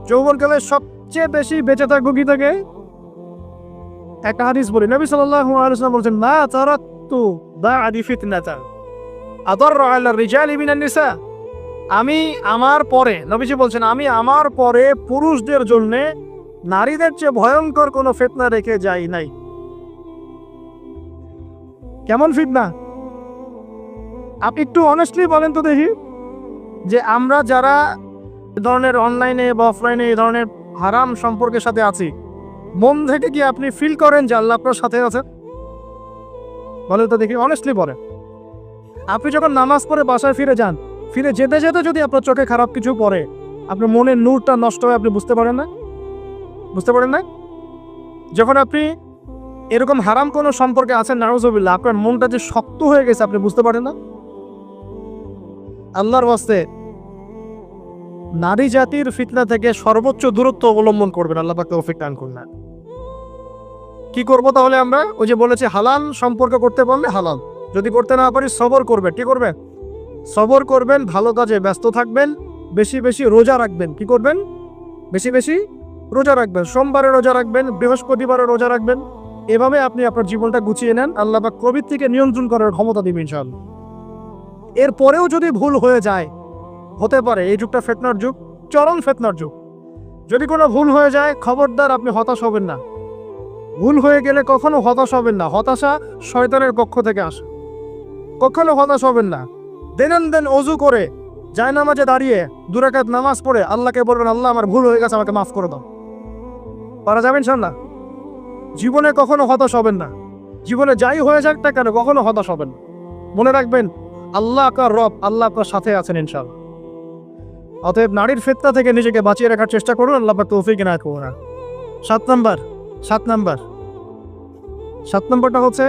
যৌবনকালে সবচেয়ে বেশি বেঁচে থাকবো কি থেকে? একটা হাদিস বলি, নবী সাল্লাল্লাহু আলাইহি ওয়াসাল্লাম বলেছেন, মা তারাকতু বা'দি ফিতনাতান আদাররু আলা রিজালি মিনান নিসা। আমি আমার পরে, নবীজি বলছেন, আমি আমার পরে পুরুষদের জন্য নারীদের চেয়ে ভয়ঙ্কর কোনো ফিতনা রেখে যাই নাই। কেমন ফিতনা? আপনি একটু অনেস্টলি বলেন তো দেখি, যে আমরা যারা এ ধরনের অনলাইনে বা অফলাইনে এই ধরনের হারাম সম্পর্কের সাথে আছি, মন থেকে কি আপনি ফিল করেন যে আল্লাহ আপনার সাথে আছে? বলেন তো দেখি, অনেস্টলি বলেন। আপনি যখন নামাজ পড়ে বাসায় ফিরে যান, ফিরে যেতে যেতে যদি আপনার চোখে খারাপ কিছু পড়ে, আপনার মনের নূরটা নষ্ট হয়, আপনি বুঝতে পারেন না? বুঝতে পারেন না? যখন আপনি এরকম হারাম কোনো সম্পর্কে আছেন, নাউজুবিল্লাহ, আপনার মনটা যে শক্ত হয়ে গেছে, আপনি বুঝতে পারেন না? আল্লাহর ওয়াস্তে নারী জাতির ফিতনা থেকে সর্বোচ্চ দূরত্ব অবলম্বন করবেন, আল্লাহ পাক তৌফিক দান করুন। কি করবো তাহলে আমরা? ওই যে বলেছে হালাল সম্পর্ক করতে পারলে হালাল, যদি করতে না পারি সবর করবেন। কি করবেন? সবর করবেন, ভালো কাজে ব্যস্ত থাকবেন, বেশি বেশি রোজা রাখবেন। কি করবেন? বেশি বেশি রোজা রাখবেন, সোমবারে রোজা রাখবেন, বৃহস্পতিবারে রোজা রাখবেন। এভাবে আপনি আপনার জীবনটা গুছিয়ে নেন, আল্লাহ পাক প্রবৃত্তিকে নিয়ন্ত্রণ করার ক্ষমতা দিবেন ইনশাআল্লাহ। এরপরেও যদি ভুল হয়ে যায়, হতে পারে এই যুগটা ফিতনার যুগ, চরম ফিতনার যুগ। যদি কোনো ভুল হয়ে যায়, খবরদার আপনি হতাশ হবেন না। ভুল হয়ে গেলে কখনো হতাশ হবেন না, হতাশা শয়তানের পক্ষ থেকে আসে। কখনো হতাশ হবেন না। দেন অজু করে জায়নামাজে দাঁড়িয়ে 2 রাকাত নামাজ পড়ে আল্লাহকে বলবেন, আল্লাহ আমার ভুল হয়ে গেছে, আমাকে মাফ করে দাও। পারা যাবেন ইনশাআল্লাহ। জীবনে কখনো হতাশ হবেন না। জীবনে যাই হয়ে যাক না কেন, কখনো হতাশ হবেন না। মনে রাখবেন, আল্লাহ আপনার রব, আল্লাহ আপনার সাথে আছেন ইনশাআল্লাহ। অতএব নারীর ফিতনা থেকে নিজেকে বাঁচিয়ে রাখার চেষ্টা করুন, আল্লাহ পাক তৌফিক এনায়েত করুন। 7 নম্বরটা হচ্ছে